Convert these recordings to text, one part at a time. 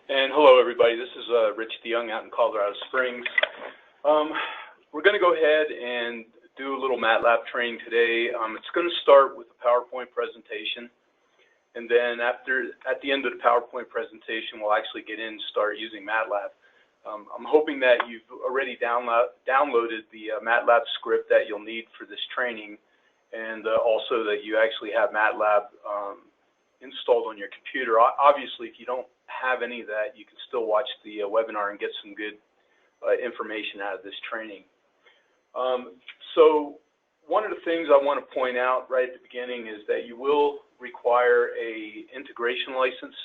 And hello, everybody. This is Rich DeYoung out in Colorado Springs. We're going to go ahead and do a little MATLAB training today. It's going to start with a PowerPoint presentation, and then at the end of the PowerPoint presentation, we'll actually get in and start using MATLAB. I'm hoping that you've already downloaded the MATLAB script that you'll need for this training, and also that you actually have MATLAB installed on your computer. Obviously, if you don't have any of that, you can still watch the webinar and get some good information out of this training. So one of the things I want to point out right at the beginning is that you will require a integration license.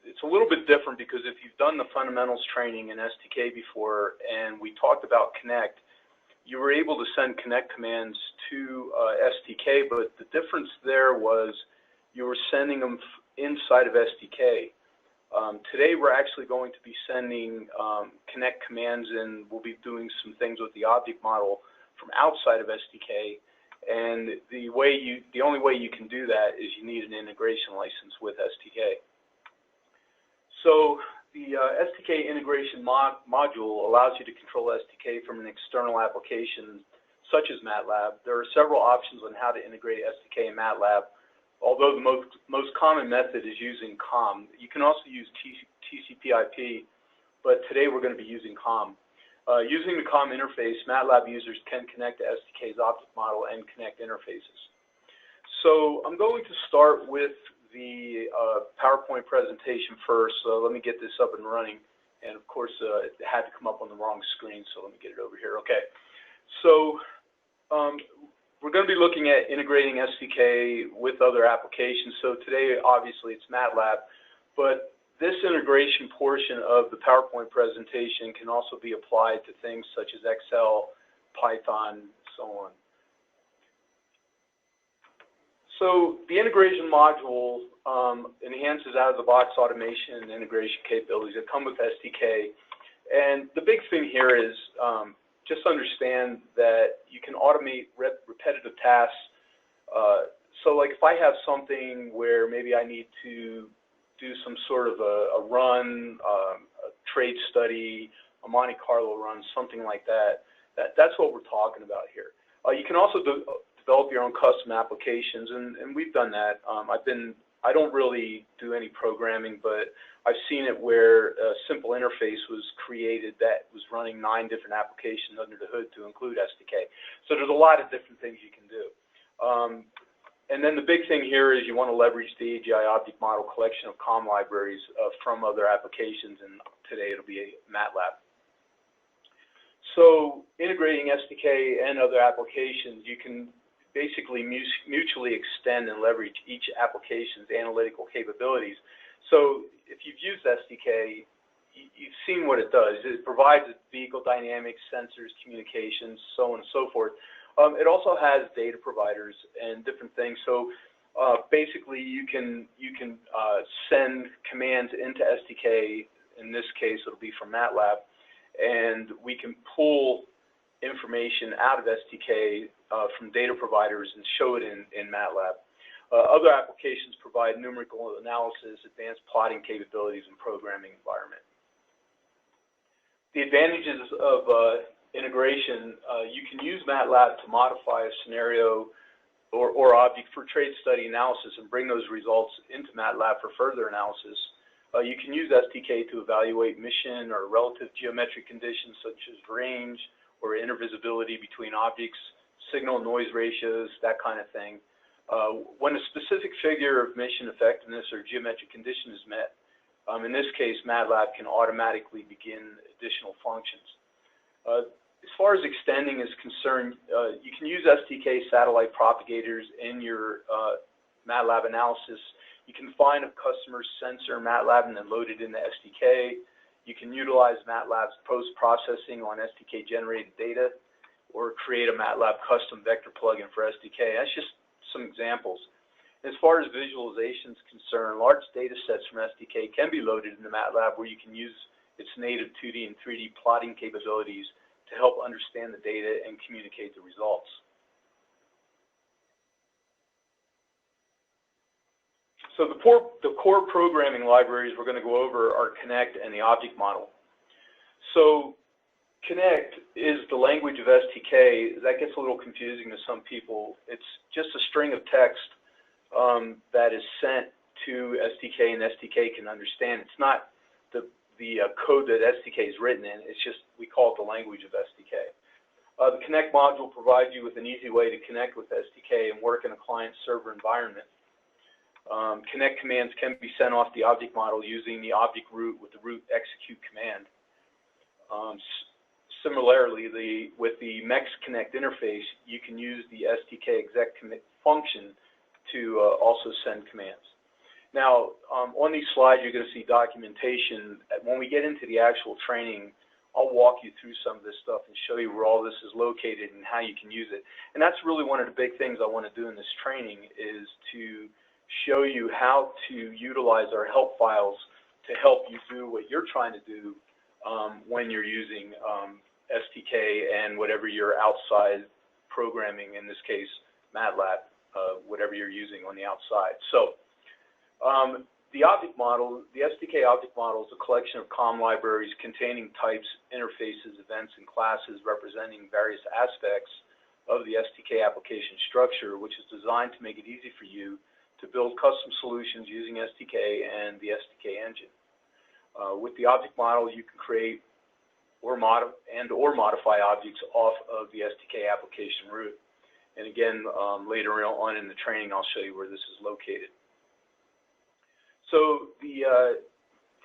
It's a little bit different because if you've done the fundamentals training in STK before and we talked about connect, you were able to send connect commands to STK, but the difference there was you were sending them inside of STK. Today we're actually going to be sending connect commands, and we'll be doing some things with the object model from outside of STK. And the only way you can do that is you need an integration license with STK. So the STK integration module allows you to control STK from an external application such as MATLAB. There are several options on how to integrate STK and MATLAB, although the most common method is using COM. You can also use TCP/IP, but today we're going to be using COM. Using the COM interface, MATLAB users can connect to STK's object model and connect interfaces. So I'm going to start with the PowerPoint presentation first, so let me get this up and running. And of course, it had to come up on the wrong screen, so let me get it over here. Okay, so we're going to be looking at integrating STK with other applications. So today, obviously, it's MATLAB, but this integration portion of the PowerPoint presentation can also be applied to things such as Excel, Python, so on. So the integration module enhances out-of-the-box automation and integration capabilities that come with STK. And the big thing here is just understand that you can automate repetitive tasks. So like if I have something where maybe I need to do some sort of a run, a trade study, a Monte Carlo run, something like that, that's what we're talking about here. You can also develop your own custom applications, and we've done that. I don't really do any programming, but I've seen it where a simple interface was created that was running 9 different applications under the hood to include STK. So there's a lot of different things you can do. And then the big thing here is you want to leverage the AGI object model collection of COM libraries from other applications, and today it'll be MATLAB. So integrating STK and other applications, you can basically mutually extend and leverage each application's analytical capabilities. So if you've used STK, you've seen what it does. It provides vehicle dynamics, sensors, communications, so on and so forth. It also has data providers and different things. So basically, you can send commands into STK. In this case, it'll be from MATLAB, and we can pull information out of STK from data providers and show it in MATLAB. Other applications provide numerical analysis, advanced plotting capabilities, and programming environment. The advantages of integration, you can use MATLAB to modify a scenario or object for trade study analysis and bring those results into MATLAB for further analysis. You can use STK to evaluate mission or relative geometric conditions such as range or intervisibility between objects, signal noise ratios, that kind of thing. When a specific figure of mission effectiveness or geometric condition is met, in this case, MATLAB can automatically begin additional functions. As far as extending is concerned, you can use STK satellite propagators in your MATLAB analysis. You can find a customer's sensor in MATLAB and then load it into STK. You can utilize MATLAB's post-processing on STK-generated data, or create a MATLAB custom vector plugin for STK. That's just some examples. As far as visualization is concerned, large data sets from STK can be loaded into MATLAB, where you can use its native 2D and 3D plotting capabilities to help understand the data and communicate the results. So the core programming libraries we're going to go over are Connect and the object model. So Connect is the language of STK. That gets a little confusing to some people. It's just a string of text that is sent to STK, and STK can understand. It's not the code that STK is written in. It's just, we call it the language of STK. The Connect module provides you with an easy way to connect with STK and work in a client-server environment. Connect commands can be sent off the object model using the object root with the root execute command. Similarly, with the MEX Connect interface, you can use the STK exec commit function to also send commands. Now, on these slides, you're going to see documentation. When we get into the actual training, I'll walk you through some of this stuff and show you where all this is located and how you can use it. And that's really one of the big things I want to do in this training, is to show you how to utilize our help files to help you do what you're trying to do when you're using STK and whatever your outside programming, in this case MATLAB, whatever you're using on the outside. So the object model, the STK object model, is a collection of COM libraries containing types, interfaces, events, and classes representing various aspects of the STK application structure, which is designed to make it easy for you to build custom solutions using STK and the STK engine. With the object model, you can create or modify objects off of the STK application root. And again, later on in the training, I'll show you where this is located. So the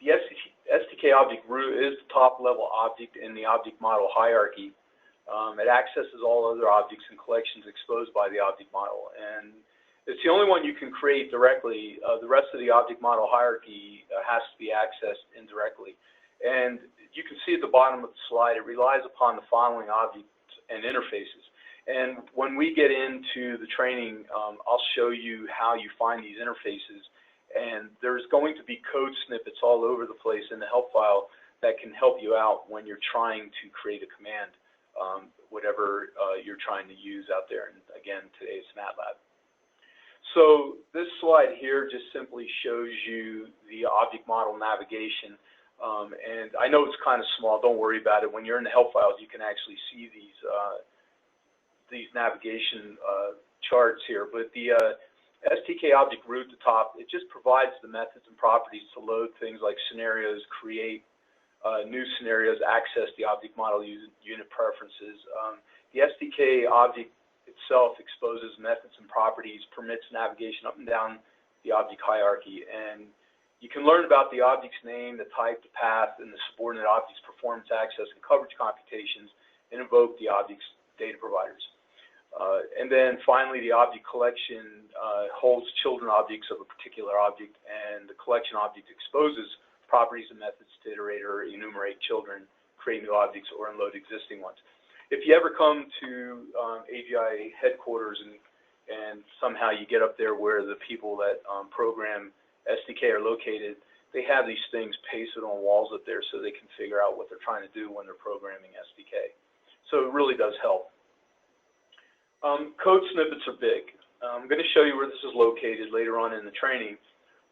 STK object root is the top-level object in the object model hierarchy. It accesses all other objects and collections exposed by the object model, and it's the only one you can create directly. The rest of the object model hierarchy has to be accessed indirectly. And you can see at the bottom of the slide, it relies upon the following objects and interfaces. And when we get into the training, I'll show you how you find these interfaces. And there's going to be code snippets all over the place in the help file that can help you out when you're trying to create a command, whatever you're trying to use out there. And again, today it's MATLAB. So this slide here just simply shows you the object model navigation. And I know it's kind of small, don't worry about it. When you're in the help files, you can actually see these navigation charts here. But the STK object root at the top, it just provides the methods and properties to load things like scenarios, create new scenarios, access the object model unit preferences. The STK object itself exposes methods and properties, permits navigation up and down the object hierarchy, and you can learn about the object's name, the type, the path, and the subordinate object's performance, access, and coverage computations, and invoke the object's data providers. And then finally, the object collection holds children objects of a particular object, and the collection object exposes properties and methods to iterate or enumerate children, create new objects, or unload existing ones. If you ever come to AGI headquarters and somehow you get up there where the people that program STK are located, they have these things pasted on walls up there so they can figure out what they're trying to do when they're programming STK. So it really does help. Code snippets are big. I'm going to show you where this is located later on in the training,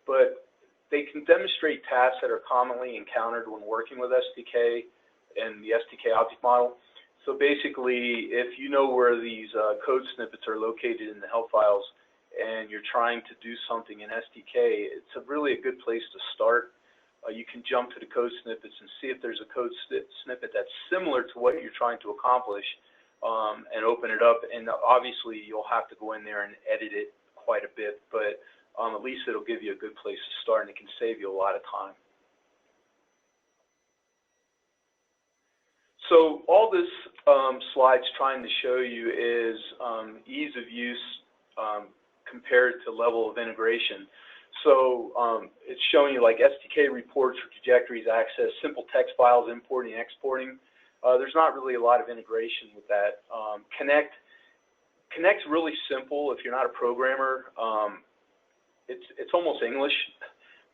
but they can demonstrate tasks that are commonly encountered when working with STK and the STK object model. So basically, if you know where these code snippets are located in the help files and you're trying to do something in STK, it's really a good place to start. You can jump to the code snippets and see if there's a code snippet that's similar to what you're trying to accomplish, and open it up. And obviously, you'll have to go in there and edit it quite a bit, but at least it'll give you a good place to start, and it can save you a lot of time. So all this slide's trying to show you is ease of use compared to level of integration. So it's showing you like STK reports for trajectories, access, simple text files, importing and exporting. There's not really a lot of integration with that. Connect's really simple if you're not a programmer. It's almost English,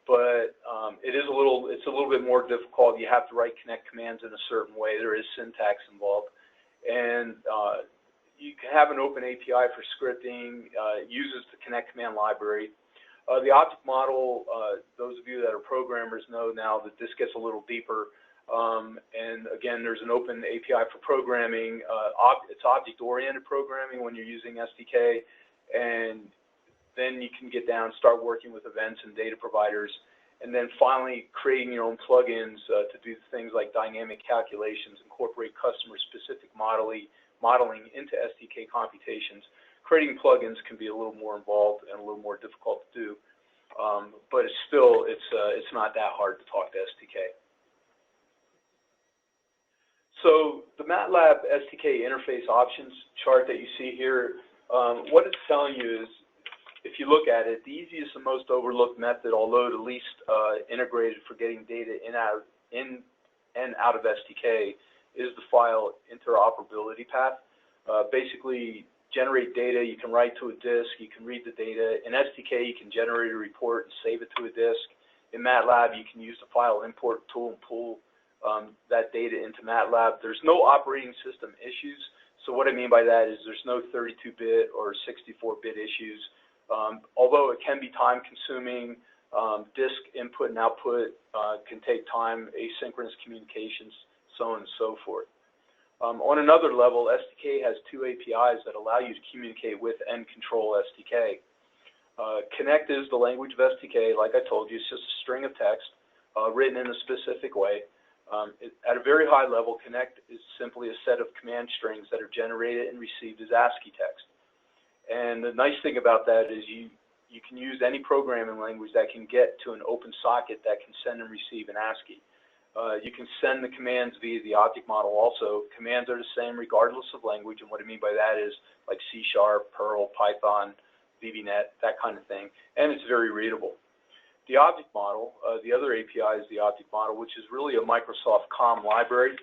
but it's a little bit more difficult. You have to write connect commands in a certain way. There is syntax involved, and you can have an open API for scripting. It uses the connect command library. The object model, those of you that are programmers know now that this gets a little deeper. And again, there's an open API for programming. It's object-oriented programming when you're using STK, and then you can get down, start working with events and data providers, and then finally creating your own plugins to do things like dynamic calculations, incorporate customer-specific modeling into STK computations. Creating plugins can be a little more involved and a little more difficult to do, but it's still, it's not that hard to talk to STK. So the MATLAB STK interface options chart that you see here, what it's telling you is, if you look at it, the easiest and most overlooked method, although the least integrated for getting data in and out of STK, is the file interoperability path. Basically, generate data, you can write to a disk, you can read the data. In STK, you can generate a report and save it to a disk. In MATLAB, you can use the file import tool and pull that data into MATLAB. There's no operating system issues. So what I mean by that is there's no 32-bit or 64-bit issues. Although it can be time-consuming, disk input and output can take time, asynchronous communications, so on and so forth. On another level, STK has two APIs that allow you to communicate with and control STK. Connect is the language of STK. Like I told you, it's just a string of text written in a specific way. At a very high level, connect is simply a set of command strings that are generated and received as ASCII text. And the nice thing about that is you can use any programming language that can get to an open socket that can send and receive an ASCII. You can send the commands via the object model also. Commands are the same regardless of language, and what I mean by that is like C#, Perl, Python, VBNet, that kind of thing, and it's very readable. The object model, the other API is the object model, which is really a Microsoft COM library.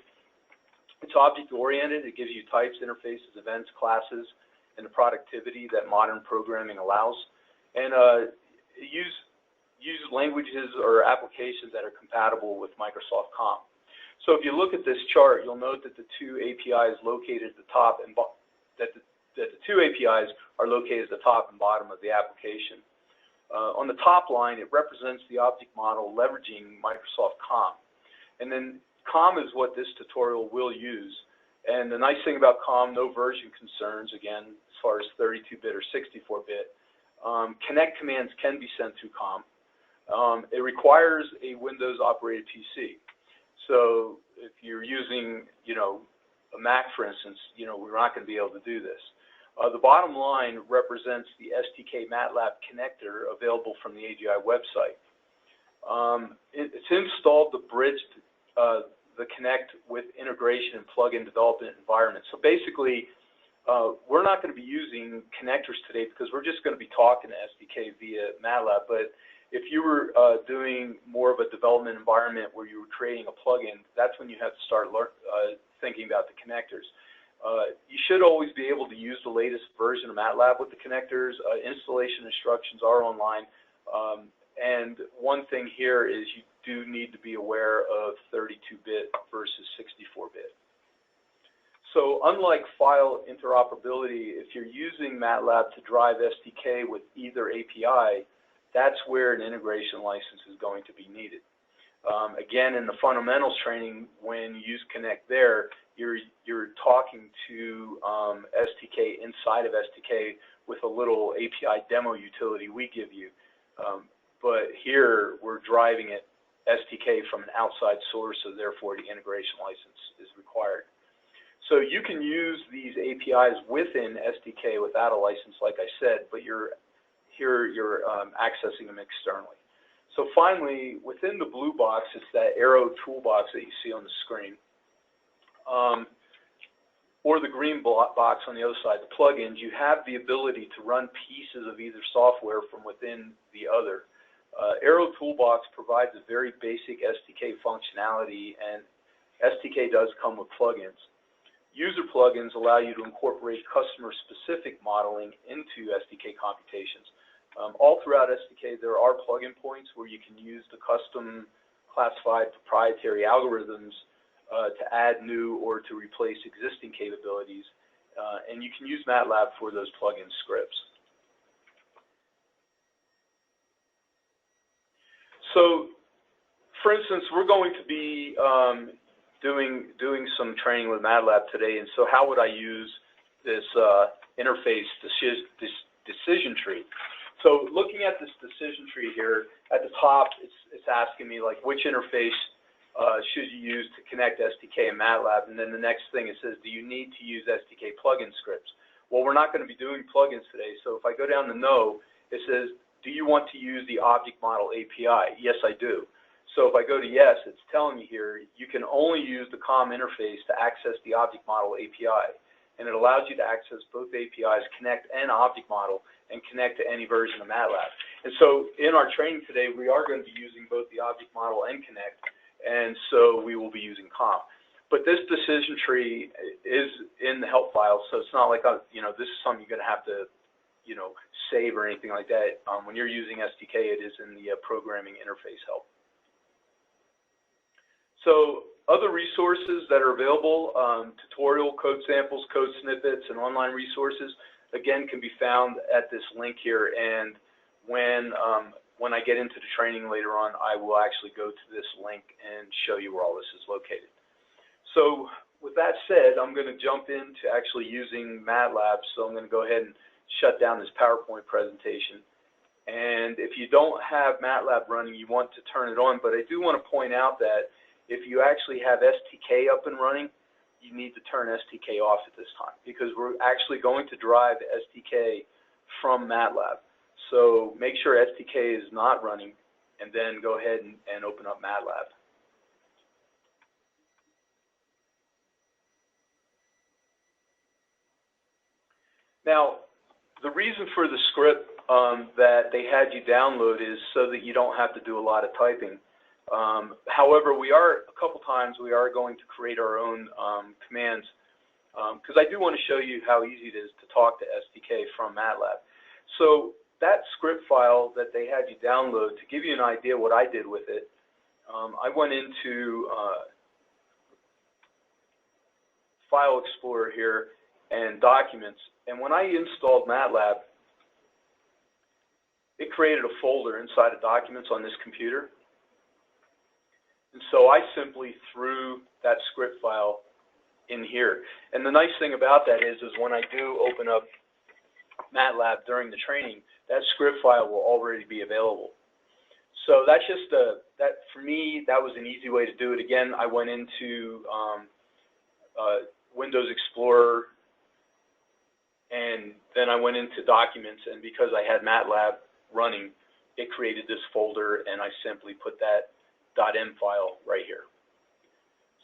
It's object-oriented. It gives you types, interfaces, events, classes, and the productivity that modern programming allows. And use languages or applications that are compatible with Microsoft COM. So if you look at this chart, you'll note that the two APIs located at the top and that the two APIs are located at the top and bottom of the application. On the top line, it represents the object model leveraging Microsoft COM. And then COM is what this tutorial will use. And the nice thing about COM, no version concerns, again, as far as 32-bit or 64-bit. Connect commands can be sent through COM. It requires a Windows-operated PC. So if you're using, a Mac, for instance, we're not going to be able to do this. The bottom line represents the STK MATLAB connector available from the AGI website. It's installed the bridged the Connect with integration and plug-in development environment. So basically, we're not going to be using connectors today because we're just going to be talking to STK via MATLAB. But if you were doing more of a development environment where you were creating a plug-in, that's when you have to start thinking about the connectors. You should always be able to use the latest version of MATLAB with the connectors. Installation instructions are online. And one thing here is you do need to be aware of 32-bit versus 64-bit. So unlike file interoperability, if you're using MATLAB to drive STK with either API, that's where an integration license is going to be needed. Again, in the fundamentals training, when you use Connect there, you're talking to STK inside of STK with a little API demo utility we give you. But here, we're driving it STK from an outside source, so therefore the integration license is required. So you can use these APIs within STK without a license, like I said, but you're accessing them externally. So finally, within the blue box, it's that arrow toolbox that you see on the screen, or the green box on the other side, the plugins. You have the ability to run pieces of either software from within the other. Arrow Toolbox provides a very basic STK functionality, and STK does come with plugins. User plugins allow you to incorporate customer-specific modeling into STK computations. All throughout STK, there are plugin points where you can use the custom classified proprietary algorithms to add new or to replace existing capabilities, and you can use MATLAB for those plugin scripts. So, for instance, we're going to be doing some training with MATLAB today, and so how would I use this interface decision tree? So looking at this decision tree here, at the top, it's asking me, like, which interface should you use to connect STK and MATLAB? And then the next thing, it says, do you need to use STK plugin scripts? Well, we're not going to be doing plugins today, so if I go down to no, it says, do you want to use the Object Model API? Yes, I do. So if I go to yes, it's telling me here, you can only use the COM interface to access the Object Model API. And it allows you to access both APIs, Connect and Object Model, and connect to any version of MATLAB. And so in our training today, we are going to be using both the Object Model and Connect, and so we will be using COM. But this decision tree is in the help file, so it's not like, this is something you're going to have to, save or anything like that. When you're using STK, it is in the programming interface help. So other resources that are available, tutorial, code samples, code snippets, and online resources, again, can be found at this link here. And when I get into the training later on, I will actually go to this link and show you where all this is located. So with that said, I'm going to jump into actually using MATLAB. So I'm going to go ahead and shut down this PowerPoint presentation. And if you don't have MATLAB running, you want to turn it on. But I do want to point out that if you actually have STK up and running, you need to turn STK off at this time, because we're actually going to drive STK from MATLAB. So make sure STK is not running, and then go ahead and open up MATLAB. Now, the reason for the script that they had you download is so that you don't have to do a lot of typing. However, a couple times we are going to create our own commands, because I do want to show you how easy it is to talk to STK from MATLAB. So that script file that they had you download, to give you an idea what I did with it, I went into File Explorer here and Documents, and when I installed MATLAB, it created a folder inside of Documents on this computer. And so I simply threw that script file in here. And the nice thing about that is when I do open up MATLAB during the training, that script file will already be available. So that's just for me, that was an easy way to do it. Again, I went into Windows Explorer, and then I went into Documents, and because I had MATLAB running, it created this folder, and I simply put that .m file right here.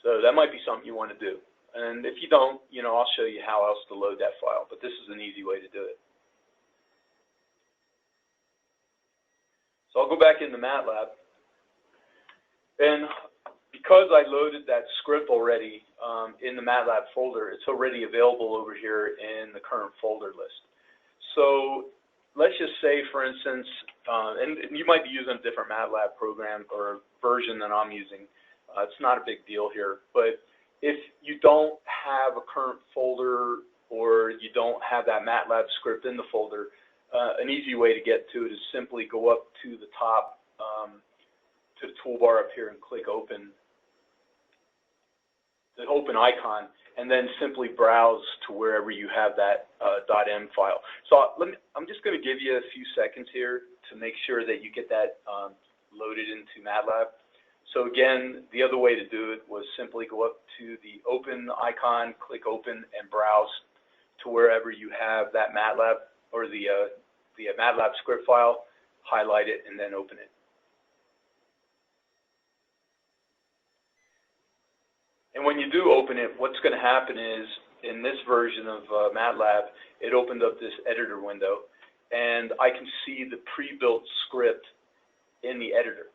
So that might be something you want to do. And if you don't, I'll show you how else to load that file, but this is an easy way to do it. So I'll go back into MATLAB, and because I loaded that script already in the MATLAB folder, it's already available over here in the current folder list. So let's just say, for instance, and you might be using a different MATLAB program or version than I'm using. It's not a big deal here, but if you don't have a current folder or you don't have that MATLAB script in the folder, an easy way to get to it is simply go up to the top, to the toolbar up here and click Open, the Open icon, and then simply browse to wherever you have that .m file. So I'm just going to give you a few seconds here to make sure that you get that loaded into MATLAB. So again, the other way to do it was simply go up to the Open icon, click Open, and browse to wherever you have that MATLAB or the MATLAB script file, highlight it, and then open it. And when you do open it, what's going to happen is, in this version of MATLAB, it opened up this editor window, and I can see the pre-built script in the editor.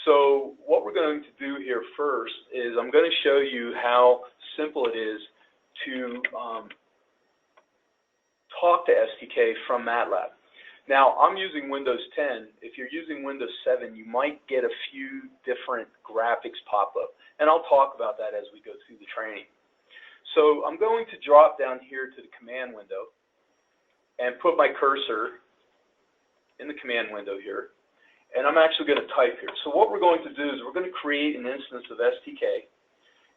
So what we're going to do here first is I'm going to show you how simple it is to talk to STK from MATLAB. Now, I'm using Windows 10. If you're using Windows 7, you might get a few different graphics pop up, and I'll talk about that as we go through the training. So I'm going to drop down here to the command window and put my cursor in the command window here, and I'm actually going to type here. So what we're going to do is we're going to create an instance of STK,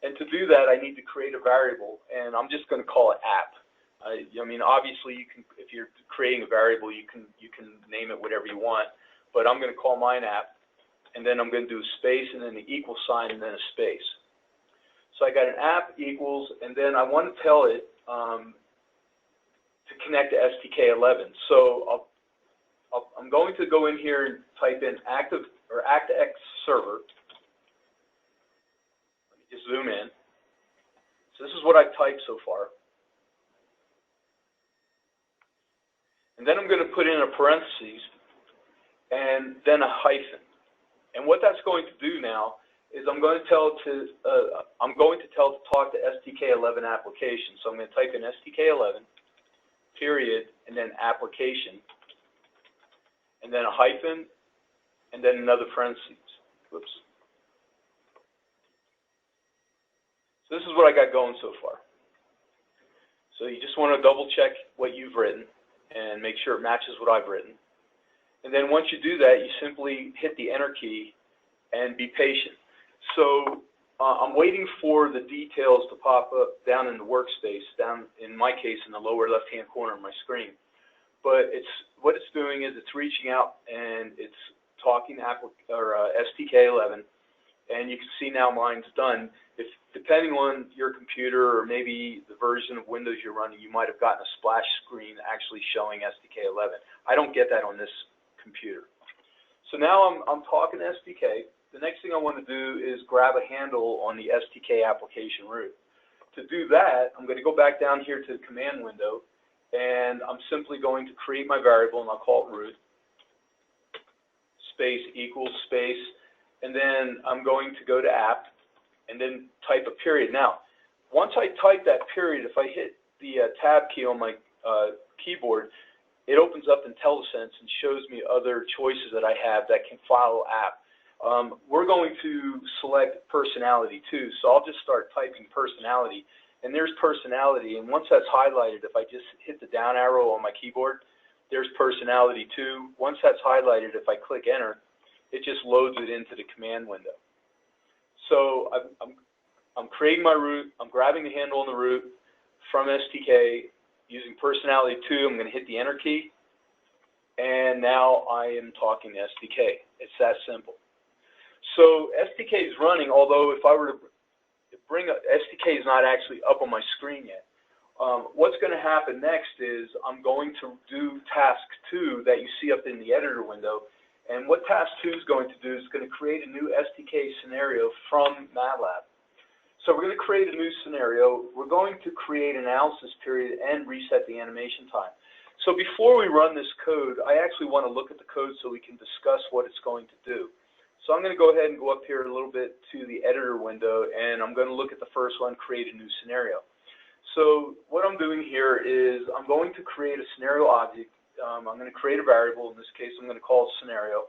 and to do that I need to create a variable, and I'm just going to call it app. I mean, obviously you can, if you're creating a variable, you can name it whatever you want, but I'm going to call mine app, and then I'm going to do a space and then the equal sign and then a space. So I got an app equals, and then I want to tell it to connect to STK11. So I'm going to go in here and type in active or ActX server. Let me just zoom in. So this is what I've typed so far. And then I'm going to put in a parentheses and then a hyphen. And what that's going to do now is I'm going to tell it to talk to STK11 application. So I'm going to type in STK11 period and then application, and then a hyphen, and then another parentheses. Whoops. So this is what I got going so far. So you just want to double check what you've written and make sure it matches what I've written. And then once you do that, you simply hit the enter key and be patient. So I'm waiting for the details to pop up down in the workspace, down in my case in the lower left-hand corner of my screen. But what it's doing is it's reaching out and it's talking to STK11, and you can see now mine's done. Depending on your computer or maybe the version of Windows you're running, you might have gotten a splash screen actually showing STK11. I don't get that on this computer. So now I'm talking to STK. The next thing I want to do is grab a handle on the STK application root. To do that, I'm going to go back down here to the command window, and I'm simply going to create my variable, and I'll call it root, space equals space, and then I'm going to go to app, and then type a period. Now, once I type that period, if I hit the tab key on my keyboard, it opens up IntelliSense and shows me other choices that I have that can follow app. We're going to select personality too, so I'll just start typing personality, and there's personality, and once that's highlighted, if I just hit the down arrow on my keyboard, there's personality 2. Once that's highlighted, if I click enter, it just loads it into the command window. So I'm creating my root, I'm grabbing the handle on the root from STK, using personality 2, I'm going to hit the enter key, and now I am talking to STK. It's that simple. So STK is running, although if I were to bring up, STK is not actually up on my screen yet. What's going to happen next is I'm going to do task 2 that you see up in the editor window, and what task 2 is going to do is going to create a new STK scenario from MATLAB. So we're going to create a new scenario. We're going to create an analysis period and reset the animation time. So before we run this code, I actually want to look at the code so we can discuss what it's going to do. So I'm going to go ahead and go up here a little bit to the editor window, and I'm going to look at the first one, create a new scenario. So what I'm doing here is I'm going to create a scenario object. I'm going to create a variable. In this case, I'm going to call it scenario.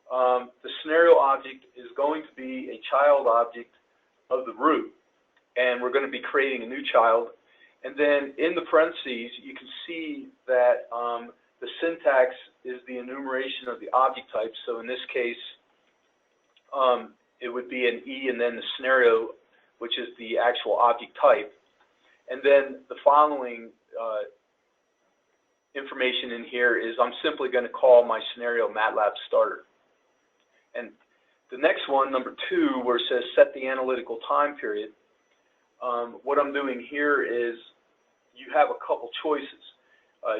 The scenario object is going to be a child object of the root, and we're going to be creating a new child. And then in the parentheses, you can see that the syntax is the enumeration of the object type. So in this case, it would be an E and then the scenario, which is the actual object type. And then the following information in here is I'm simply going to call my scenario MATLAB starter. And the next one, number 2, where it says set the analytical time period, what I'm doing here is you have a couple choices.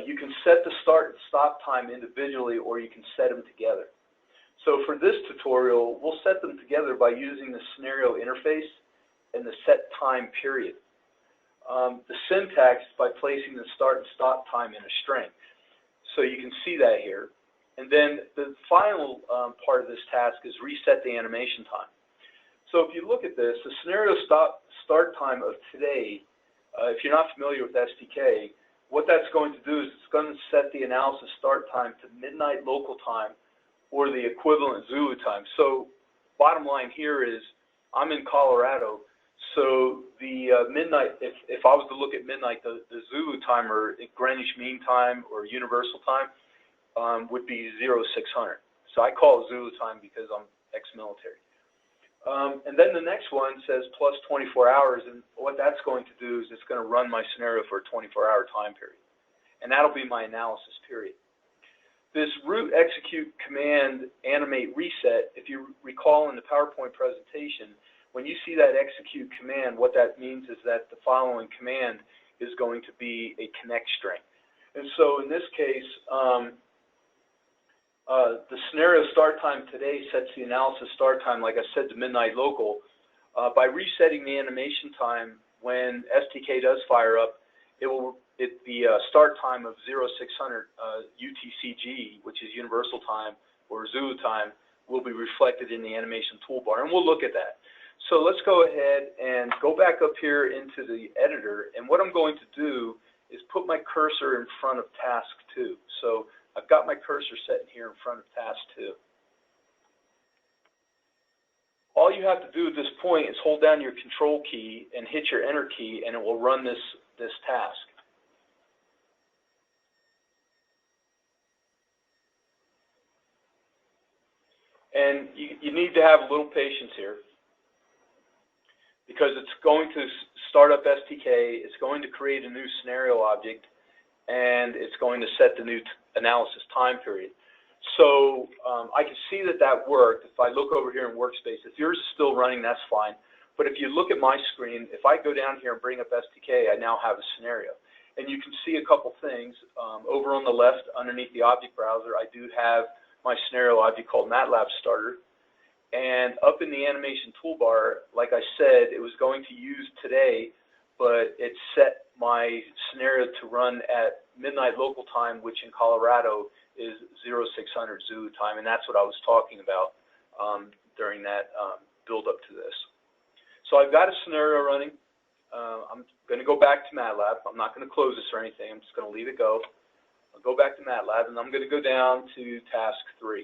You can set the start and stop time individually, or you can set them together. So for this tutorial, we'll set them together by using the scenario interface and the set time period. The syntax by placing the start and stop time in a string. So you can see that here. And then the final part of this task is reset the animation time. So if you look at this, the scenario start time of today, if you're not familiar with STK, what that's going to do is it's going to set the analysis start time to midnight local time, or the equivalent Zulu time. So bottom line here is I'm in Colorado, so the midnight, if I was to look at midnight, the Zulu time or Greenwich Mean Time or Universal Time would be 0600. So I call it Zulu time because I'm ex-military. And then the next one says plus 24 hours, and what that's going to do is it's going to run my scenario for a 24-hour time period. And that'll be my analysis period. This root execute command animate reset, if you recall in the PowerPoint presentation, when you see that execute command, what that means is that the following command is going to be a connect string. And so in this case, the scenario start time today sets the analysis start time, like I said, to midnight local. By resetting the animation time, when STK does fire up, the start time of 0600 UTCG, which is universal time, or Zulu time, will be reflected in the animation toolbar, and we'll look at that. So let's go ahead and go back up here into the editor, and what I'm going to do is put my cursor in front of task 2. So I've got my cursor set here in front of task 2. All you have to do at this point is hold down your control key and hit your enter key, and it will run this task. And you need to have a little patience here, because it's going to start up STK, it's going to create a new scenario object, and it's going to set the new analysis time period. So I can see that that worked. If I look over here in Workspace, if yours is still running, that's fine. But if you look at my screen, if I go down here and bring up STK, I now have a scenario. And you can see a couple things. Over on the left, underneath the object browser, I do have my scenario object called MATLAB Starter. And up in the animation toolbar, like I said, it was going to use today, but it set my scenario to run at midnight local time, which in Colorado is 0600 Zulu time, and that's what I was talking about during that build up to this. So I've got a scenario running. I'm going to go back to MATLAB. I'm not going to close this or anything. I'm just going to leave it go. I'll go back to MATLAB, and I'm going to go down to task 3.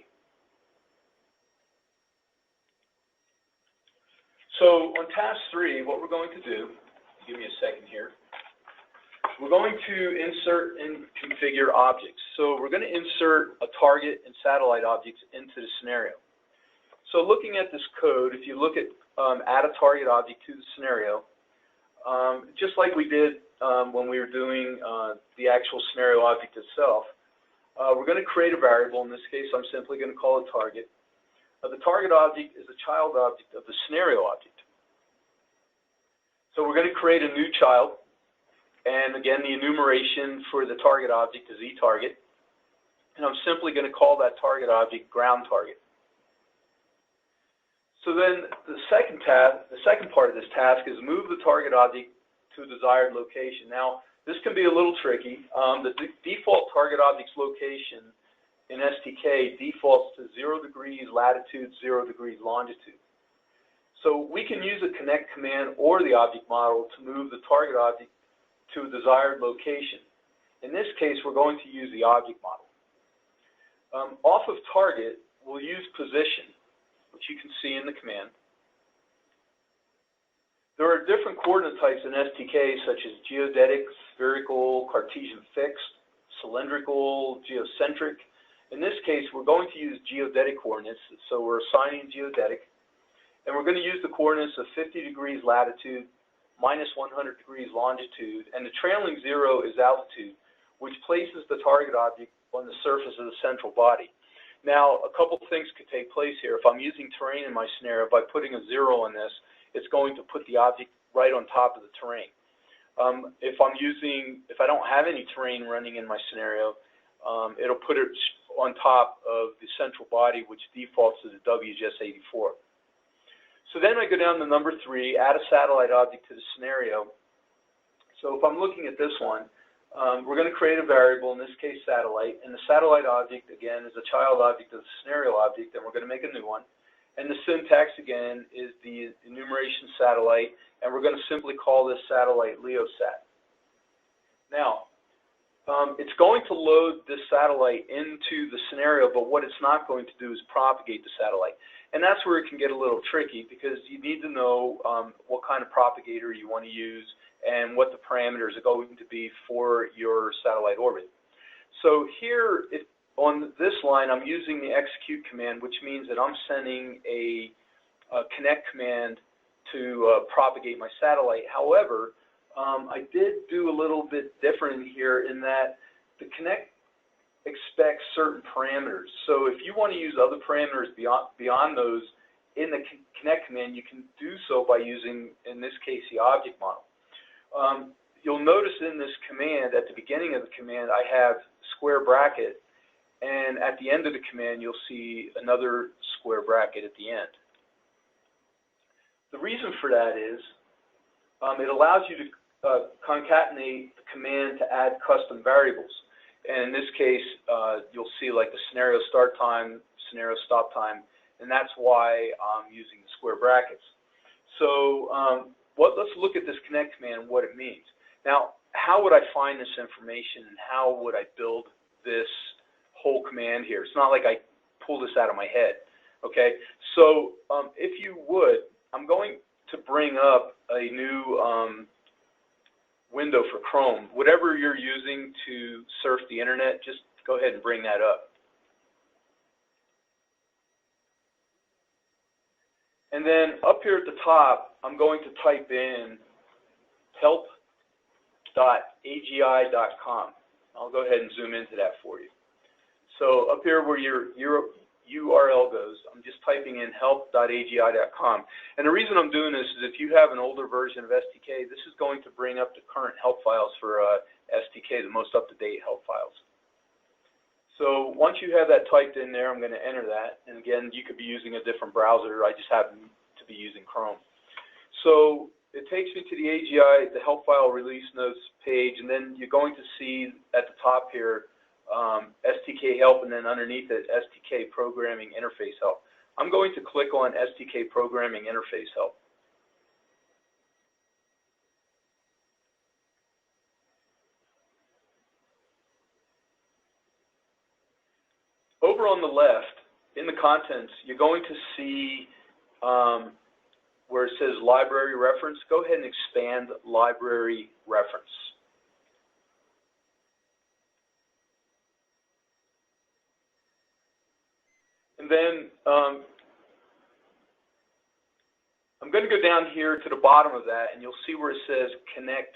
So on task 3, what we're going to do, give me a second here, we're going to insert and configure objects. So we're going to insert a target and satellite objects into the scenario. So looking at this code, if you look at add a target object to the scenario, just like we did when we were doing the actual scenario object itself, we're going to create a variable. In this case, I'm simply going to call it target. The target object is a child object of the scenario object. So we're going to create a new child. And again, the enumeration for the target object is eTarget. And I'm simply going to call that target object ground target. So then the second part of this task is move the target object to a desired location. Now, this can be a little tricky. The default target object's location in STK defaults to 0 degrees latitude, 0 degrees longitude. So we can use a connect command or the object model to move the target object to a desired location. In this case, we're going to use the object model. Off of target, we'll use position, which you can see in the command. There are different coordinate types in STK, such as geodetic, spherical, Cartesian fixed, cylindrical, geocentric. In this case, we're going to use geodetic coordinates, so we're assigning geodetic. And we're going to use the coordinates of 50 degrees latitude, minus 100 degrees longitude, and the trailing 0 is altitude, which places the target object on the surface of the central body. Now, a couple things could take place here. If I'm using terrain in my scenario, by putting a 0 on this, it's going to put the object right on top of the terrain. If I don't have any terrain running in my scenario, it'll put it on top of the central body, which defaults to the WGS84. So then I go down to number 3, add a satellite object to the scenario. So if I'm looking at this one, we're going to create a variable, in this case satellite, and the satellite object, again, is a child object of the scenario object, and we're going to make a new one. And the syntax, again, is the enumeration satellite, and we're going to simply call this satellite LeoSat. Now, it's going to load this satellite into the scenario, but what it's not going to do is propagate the satellite. And that's where it can get a little tricky, because you need to know what kind of propagator you want to use and what the parameters are going to be for your satellite orbit. So here, on this line, I'm using the execute command, which means that I'm sending a connect command to propagate my satellite. However, I did do a little bit different here in that the connect expects certain parameters. So if you want to use other parameters beyond those in the connect command, you can do so by using, in this case, the object model. You'll notice in this command, at the beginning of the command, I have square bracket, and at the end of the command, you'll see another square bracket at the end. The reason for that is it allows you to concatenate the command to add custom variables. And in this case, you'll see like the scenario start time, scenario stop time, and that's why I'm using the square brackets. So let's look at this connect command and what it means. Now, how would I find this information and how would I build this whole command here? It's not like I pull this out of my head, okay? So if you would, I'm going to bring up a new window for Chrome. Whatever you're using to surf the internet, just go ahead and bring that up. And then up here at the top, I'm going to type in help.agi.com. I'll go ahead and zoom into that for you. So up here where your URL goes, I'm just typing in help.agi.com. And the reason I'm doing this is if you have an older version of STK, this is going to bring up the current help files for STK, the most up-to-date help files. So once you have that typed in there, I'm going to enter that. And again, you could be using a different browser. I just happen to be using Chrome. So it takes me to the AGI, the help file release notes page, and then you're going to see at the top here STK help, and then underneath it, STK programming interface help. I'm going to click on STK programming interface help. Over on the left, in the contents, you're going to see where it says library reference. Go ahead and expand library reference. And then I'm going to go down here to the bottom of that, and you'll see where it says Connect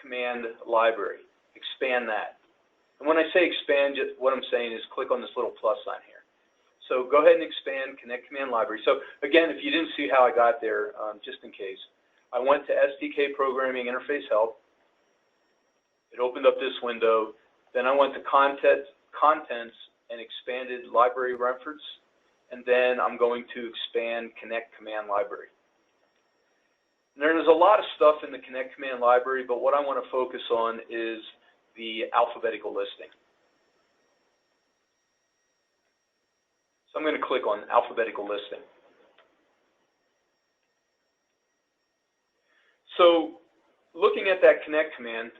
Command Library. Expand that. And when I say expand, what I'm saying is click on this little plus sign here. So go ahead and expand Connect Command Library. So again, if you didn't see how I got there, just in case, I went to STK Programming Interface Help. It opened up this window. Then I went to Contents and expanded Library Reference. And then I'm going to expand Connect Command Library. And there's a lot of stuff in the Connect Command Library, but what I want to focus on is the alphabetical listing. So I'm going to click on alphabetical listing. So looking at that connect command,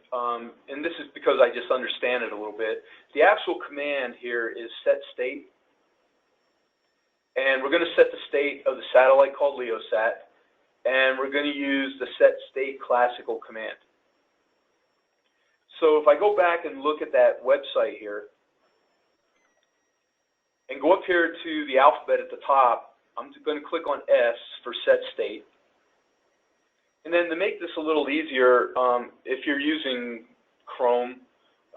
and this is because I just understand it a little bit, the actual command here is set state. And we're going to set the state of the satellite called LeoSat, and we're going to use the set state classical command. So if I go back and look at that website here, and go up here to the alphabet at the top, I'm going to click on S for set state. And then to make this a little easier, if you're using Chrome,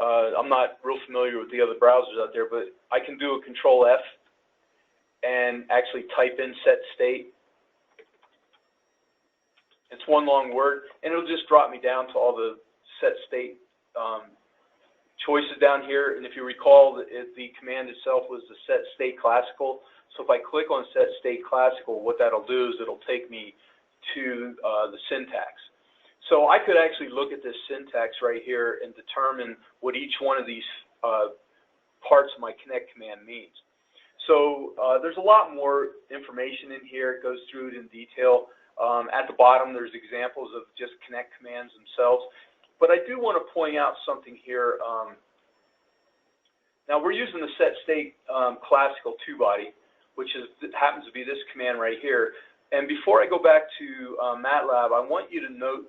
I'm not real familiar with the other browsers out there, but I can do a Control F and actually type in set state. It's one long word, and it'll just drop me down to all the set state choices down here. And if you recall, the command itself was the set state classical. So if I click on set state classical, what that'll do is it'll take me to the syntax. So I could actually look at this syntax right here and determine what each one of these parts of my connect command means. So there's a lot more information in here. It goes through it in detail. At the bottom, there's examples of just connect commands themselves. But I do want to point out something here. Now we're using the set state classical two-body, which happens to be this command right here. And before I go back to MATLAB, I want you to note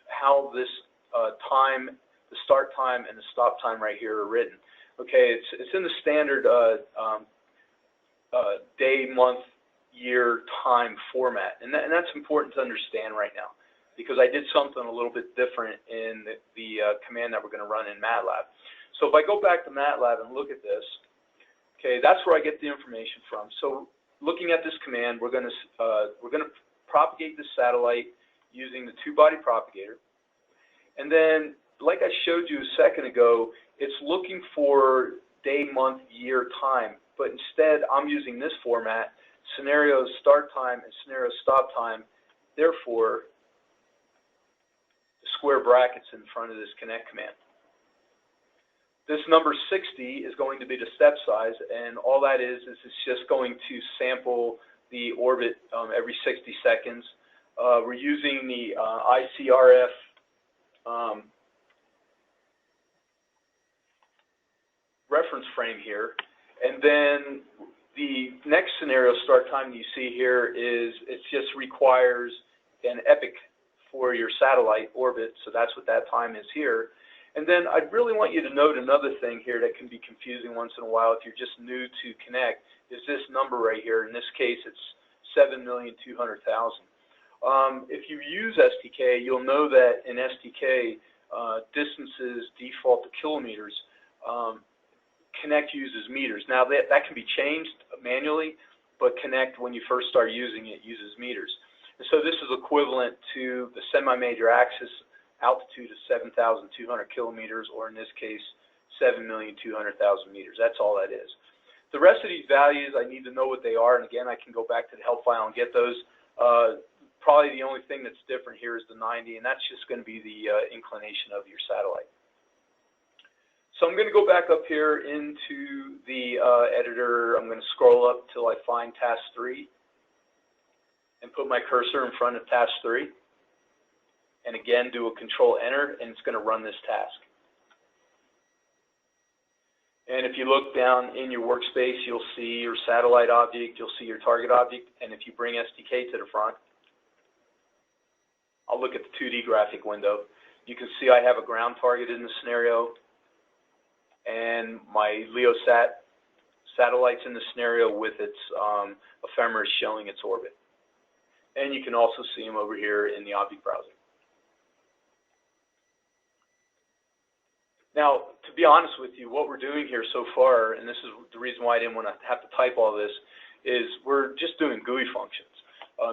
how this the start time and the stop time right here are written. Okay, it's in the standard day, month, year, time format, and that's important to understand right now, because I did something a little bit different in the command that we're going to run in MATLAB. So if I go back to MATLAB and look at this, okay, that's where I get the information from. So looking at this command, we're going to propagate the satellite using the two-body propagator, and then, like I showed you a second ago, it's looking for day, month, year, time, but instead I'm using this format, scenario start time and scenario stop time. Therefore, the square brackets in front of this connect command. This number 60 is going to be the step size, and all that is it's just going to sample the orbit every 60 seconds. We're using the ICRF reference frame here, and then the next scenario start time you see here is it just requires an epoch for your satellite orbit, so that's what that time is here. And then I really want you to note another thing here that can be confusing once in a while if you're just new to Connect, is this number right here. In this case, it's 7,200,000. If you use STK, you'll know that in STK, distances default to kilometers. Connect uses meters. Now that can be changed manually, but Connect, when you first start using it, uses meters. And so this is equivalent to the semi-major axis altitude of 7,200 kilometers, or in this case, 7,200,000 meters. That's all that is. The rest of these values, I need to know what they are, and again, I can go back to the help file and get those. Probably the only thing that's different here is the 90, and that's just going to be the inclination of your satellite. So I'm going to go back up here into the editor. I'm going to scroll up till I find task 3 and put my cursor in front of task 3. And again, do a Control-Enter, and it's going to run this task. And if you look down in your workspace, you'll see your satellite object, you'll see your target object, and if you bring STK to the front, I'll look at the 2D graphic window. You can see I have a ground target in the scenario, and my LeoSat satellite's in the scenario with its ephemeris showing its orbit. And you can also see them over here in the object browser. Now, to be honest with you, what we're doing here so far, and this is the reason why I didn't want to have to type all this, is we're just doing GUI functions.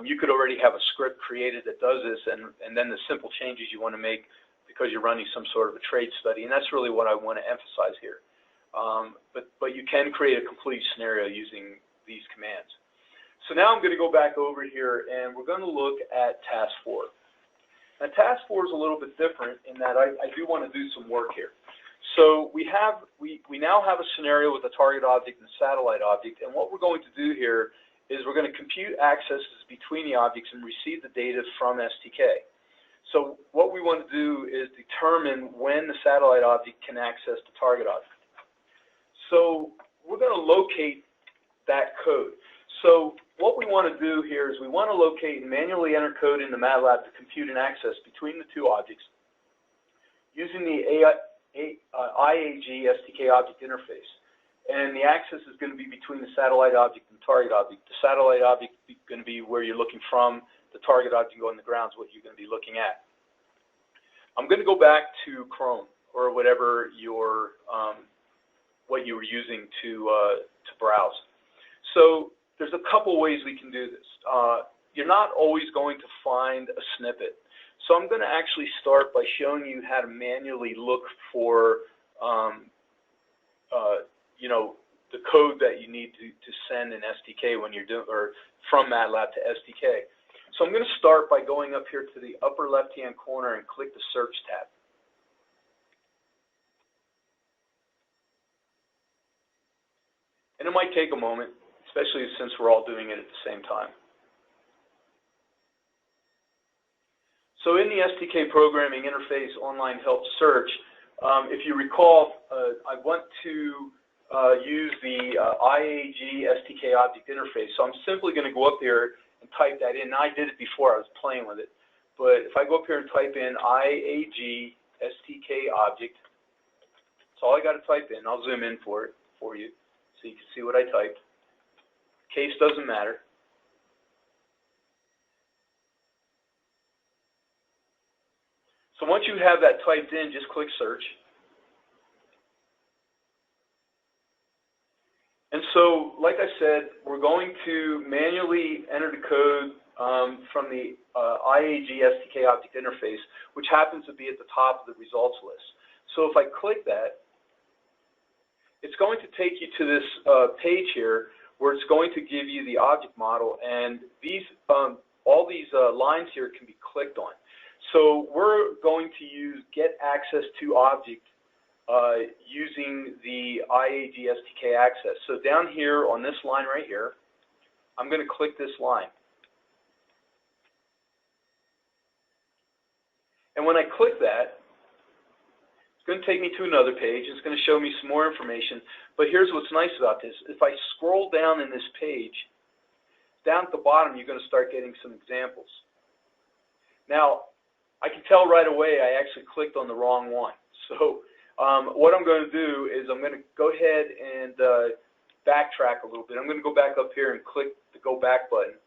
You could already have a script created that does this, and then the simple changes you want to make because you're running some sort of a trade study, and that's really what I want to emphasize here. But you can create a complete scenario using these commands. So now I'm going to go back over here, and we're going to look at task 4. Now, task 4 is a little bit different in that I do want to do some work here. So we now have a scenario with a target object and a satellite object, and what we're going to do here is we're going to compute accesses between the objects and receive the data from STK. So what we want to do is determine when the satellite object can access the target object. So we're going to locate that code. So what we want to do here is we want to locate and manually enter code into MATLAB to compute an access between the two objects using the IAE STK Object Interface. And the access is going to be between the satellite object and target object. The satellite object is going to be where you're looking from. The target object on the ground is what you're going to be looking at. I'm going to go back to Chrome or whatever your what you were using to browse. So there's a couple ways we can do this. You're not always going to find a snippet. So I'm going to actually start by showing you how to manually look for you know, the code that you need to send in STK when you're doing, or from MATLAB to STK. So I'm going to start by going up here to the upper left-hand corner and click the Search tab. And it might take a moment, especially since we're all doing it at the same time. So in the STK Programming Interface Online Help Search, if you recall, I want to use the IAE STK Object Interface. So I'm simply going to go up there and type that in. Now, I did it before. I was playing with it. But if I go up here and type in IAE STK Object That's all I got to type in. I'll zoom in for you so you can see what I typed. Case doesn't matter. So once you have that typed in, just click search. And so, like I said, we're going to manually enter the code from the IAE STK Object Interface, which happens to be at the top of the results list. So if I click that, it's going to take you to this page here where it's going to give you the object model, and these all these lines here can be clicked on. So we're going to use get access to object using the IAE STK access. So down here on this line right here, I'm going to click this line. And when I click that, it's going to take me to another page. It's going to show me some more information. But here's what's nice about this. If I scroll down in this page, down at the bottom, you're going to start getting some examples. Now, I can tell right away I actually clicked on the wrong one. So what I'm going to do is I'm going to go ahead and backtrack a little bit. I'm going to go back up here and click the Go Back button.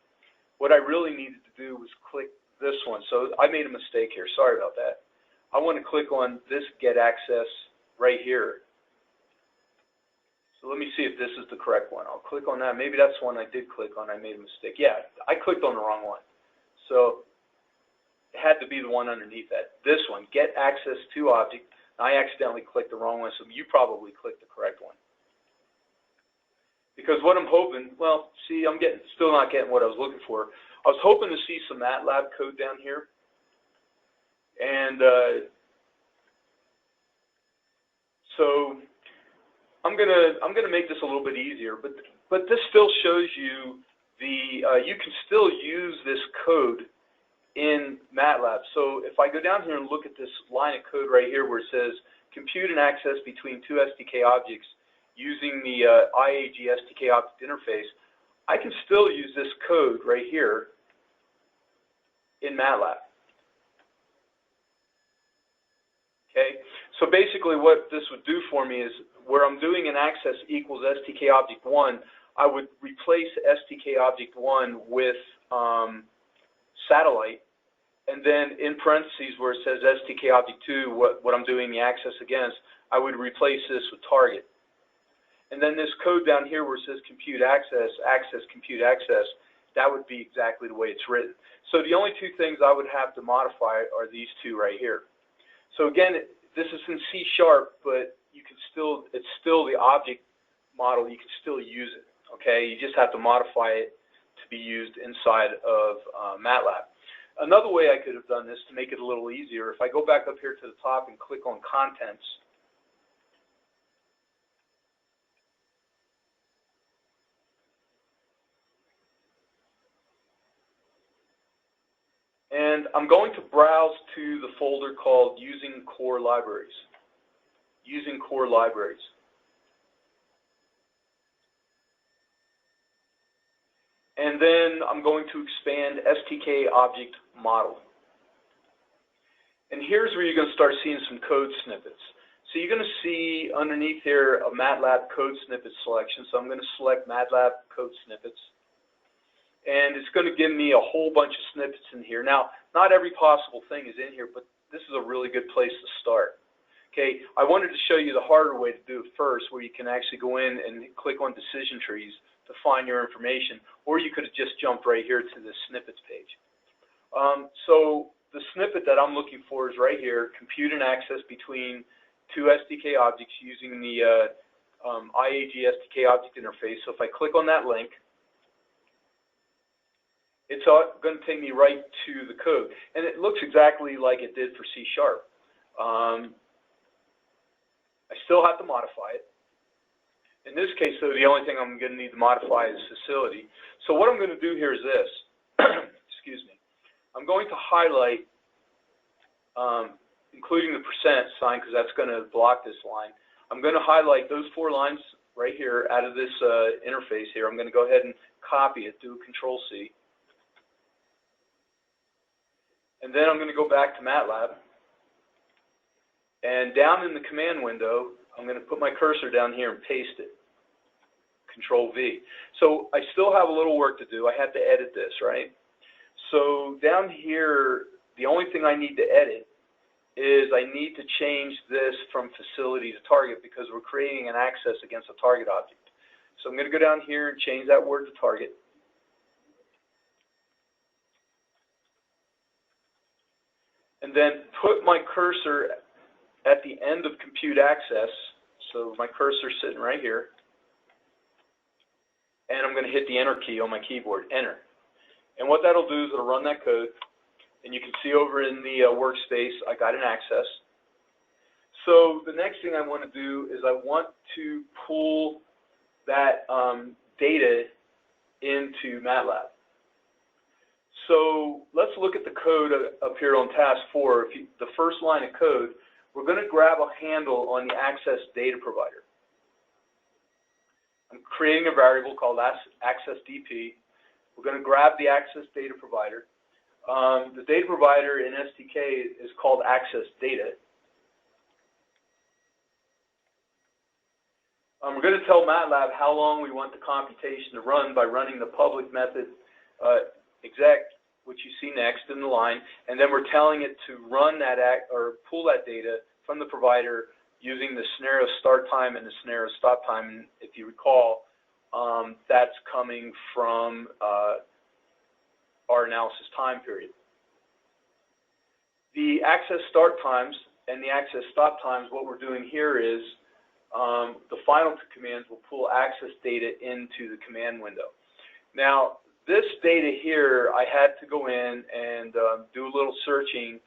What I really needed to do was click this one. So I made a mistake here. Sorry about that. I want to click on this Get Access right here. So let me see if this is the correct one. I'll click on that. Maybe that's one I did click on. I made a mistake. Yeah, I clicked on the wrong one. So it had to be the one underneath that. This one, Get Access to Object. I accidentally clicked the wrong one, so you probably clicked the correct one. Because what I'm hoping, well, see, I'm still not getting what I was looking for. I was hoping to see some MATLAB code down here. And so I'm gonna make this a little bit easier, but this still shows you you can still use this code in MATLAB. So if I go down here and look at this line of code right here where it says compute and access between two STK objects using the IAE STK Object Interface, I can still use this code right here in MATLAB. Okay, so basically what this would do for me is where I'm doing an access equals STK object 1, I would replace STK object 1 with satellite, and then in parentheses where it says STK object 2, what I'm doing the access against, I would replace this with target. And then this code down here where it says compute access, compute access, that would be exactly the way it's written. So the only two things I would have to modify are these two right here. So again, this is in C#, but you can still, it's still the object model, you can still use it, okay? You just have to modify it to be used inside of MATLAB. Another way I could have done this to make it a little easier, if I go back up here to the top and click on Contents, and I'm going to browse to the folder called Using Core Libraries. Using Core Libraries. And then I'm going to expand STK Object Model. And here's where you're going to start seeing some code snippets. So you're going to see underneath here a MATLAB code snippet selection. So I'm going to select MATLAB code snippets. And it's going to give me a whole bunch of snippets in here. Now, not every possible thing is in here, but this is a really good place to start. Okay, I wanted to show you the harder way to do it first, where you can actually go in and click on decision trees to find your information, or you could have just jumped right here to the snippets page. So the snippet that I'm looking for is right here, compute and access between two STK objects using the IAE STK Object Interface. So if I click on that link, it's going to take me right to the code. And it looks exactly like it did for C#. I still have to modify it. In this case, though, the only thing I'm going to need to modify is facility. So what I'm going to do here is this. Excuse me. I'm going to highlight, including the % sign, because that's going to block this line. I'm going to highlight those 4 lines right here out of this interface here. I'm going to go ahead and copy it, do Control-C. And then I'm going to go back to MATLAB. And down in the command window, I'm going to put my cursor down here and paste it. Control V. So I still have a little work to do. I have to edit this, right? So down here, the only thing I need to edit is I need to change this from facility to target because we're creating an access against a target object. So I'm going to go down here and change that word to target. And then put my cursor at the end of compute access. So my cursor's sitting right here. And I'm going to hit the Enter key on my keyboard, Enter. And what that'll do is it'll run that code. And you can see over in the workspace, I got an access. So the next thing I want to do is I want to pull that data into MATLAB. So let's look at the code up here on task 4. The first line of code, we're going to grab a handle on the access data provider. I'm creating a variable called accessDP. We're going to grab the access data provider. The data provider in STK is called access data. We're going to tell MATLAB how long we want the computation to run by running the public method exec, which you see next in the line, and then we're telling it to run that or pull that data from the provider using the scenario start time and the scenario stop time. And if you recall, that's coming from our analysis time period. The access start times and the access stop times, what we're doing here is the final two commands will pull access data into the command window. Now, this data here, I had to go in and do a little searching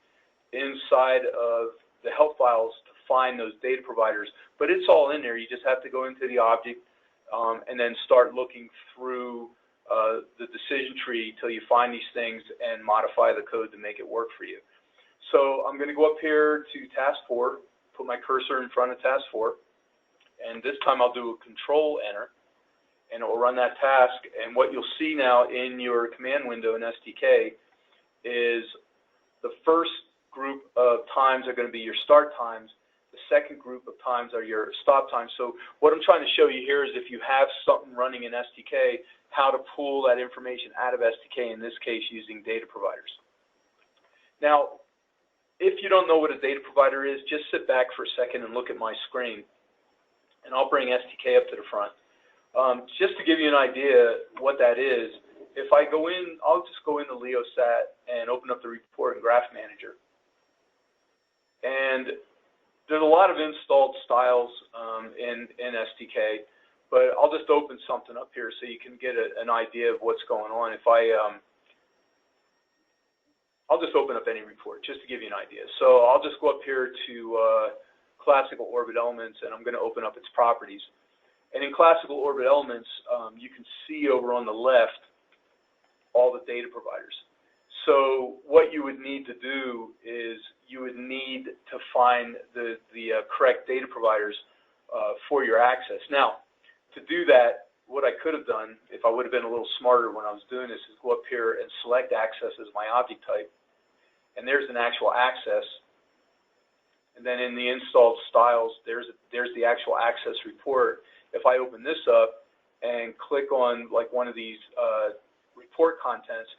inside of the help files to find those data providers, but it's all in there. You just have to go into the object and then start looking through the decision tree till you find these things and modify the code to make it work for you. So I'm going to go up here to task 4, put my cursor in front of task 4, and this time I'll do a control enter, and it will run that task. And what you'll see now in your command window in STK is the first group of times are going to be your start times. The second group of times are your stop times. So what I'm trying to show you here is if you have something running in STK, how to pull that information out of STK, in this case using data providers. Now, if you don't know what a data provider is, just sit back for a second and look at my screen, and I'll bring STK up to the front. Just to give you an idea what that is, if I go in, I'll just go into LeoSat and open up the report and graph manager. And there's a lot of installed styles in STK, but I'll just open something up here so you can get an idea of what's going on. If I'll just open up any report just to give you an idea. So I'll just go up here to classical orbit elements, and I'm going to open up its properties. And in classical orbit elements, you can see over on the left all the data providers. So what you would need to do is you would need to find the correct data providers for your access. Now, to do that, what I could have done, if I would have been a little smarter when I was doing this, is go up here and select access as my object type. And there's an actual access. And then in the installed styles, there's the actual access report. If I open this up and click on like one of these report contents,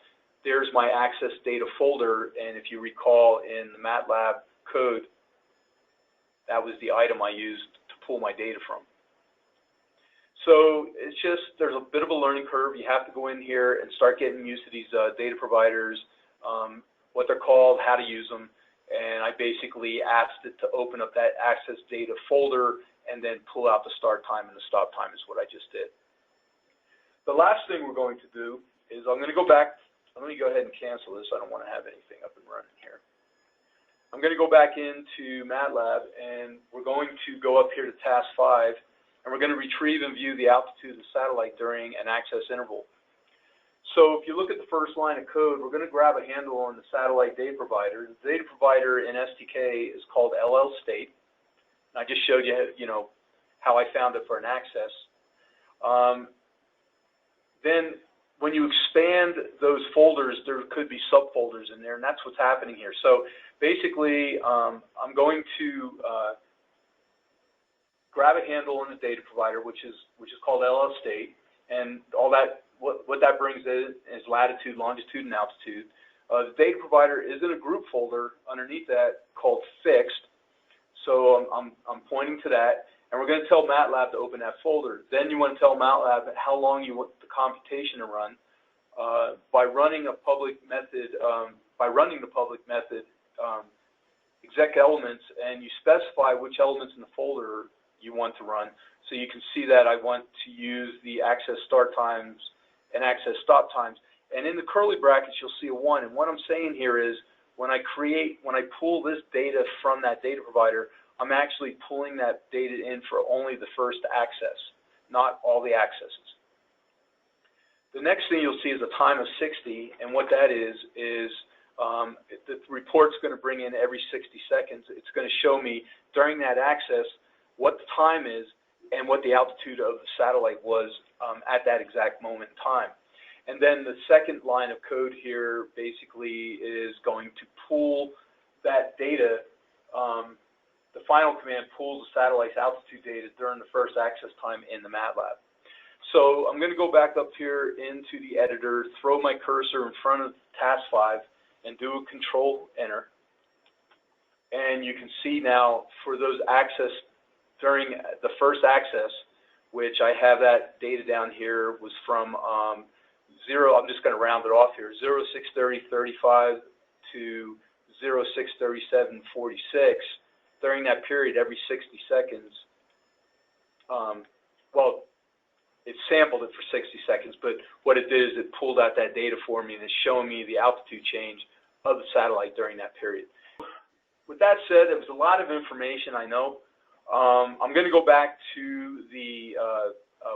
there's my access data folder. And if you recall in the MATLAB code, that was the item I used to pull my data from. So it's just, there's a bit of a learning curve. You have to go in here and start getting used to these data providers, what they're called, how to use them. And I basically asked it to open up that access data folder and then pull out the start time and the stop time is what I just did. The last thing we're going to do is I'm going to go back. Let me go ahead and cancel this. I don't want to have anything up and running here. I'm going to go back into MATLAB, and we're going to go up here to task 5, and we're going to retrieve and view the altitude of the satellite during an access interval. So if you look at the first line of code, we're going to grab a handle on the satellite data provider. The data provider in STK is called LL state. And I just showed you, how I found it for an access. Then when you expand those folders, there could be subfolders in there, and that's what's happening here. So basically, I'm going to grab a handle in the data provider, which is called LL state, and all that. What that brings in is latitude, longitude, and altitude. The data provider is in a group folder underneath that called fixed. So I'm pointing to that, and we're going to tell MATLAB to open that folder. Then you want to tell MATLAB how long you want the computation to run. By running the public method exec elements, and you specify which elements in the folder you want to run. So you can see that I want to use the access start times and access stop times. And in the curly brackets, you'll see a 1. And what I'm saying here is when I pull this data from that data provider, I'm actually pulling that data in for only the first access, not all the accesses. The next thing you'll see is a time of 60, and what that is the report's going to bring in every 60 seconds. It's going to show me during that access what the time is and what the altitude of the satellite was at that exact moment in time. And then the second line of code here basically is going to pull that data. The final command pulls the satellite's altitude data during the first access time in the MATLAB. So I'm going to go back up here into the editor, throw my cursor in front of task 5, and do a Control-Enter. And you can see now for those access during the first access, which I have that data down here, was from I'm just going to round it off here, 0630:35 to 0637:46. During that period, every 60 seconds, well, it sampled it for 60 seconds, but what it did is it pulled out that data for me and it's showing me the altitude change of the satellite during that period. With that said, it was a lot of information, I know. I'm going to go back to the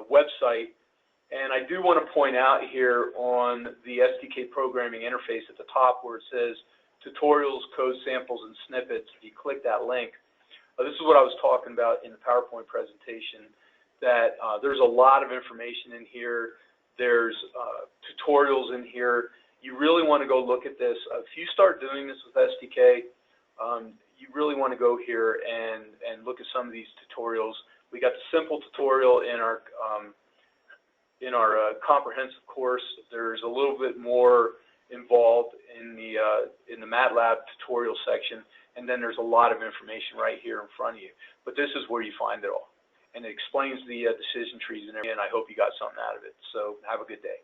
website, and I do want to point out here on the STK programming interface at the top where it says tutorials, code samples, and snippets. If you click that link, this is what I was talking about in the PowerPoint presentation, that there's a lot of information in here. There's tutorials in here. You really want to go look at this. If you start doing this with STK, you really want to go here and look at some of these tutorials. We got the simple tutorial in our comprehensive course. There's a little bit more involved in the MATLAB tutorial section, and then there's a lot of information right here in front of you. But this is where you find it all, and it explains the decision trees and everything. And I hope you got something out of it. So have a good day.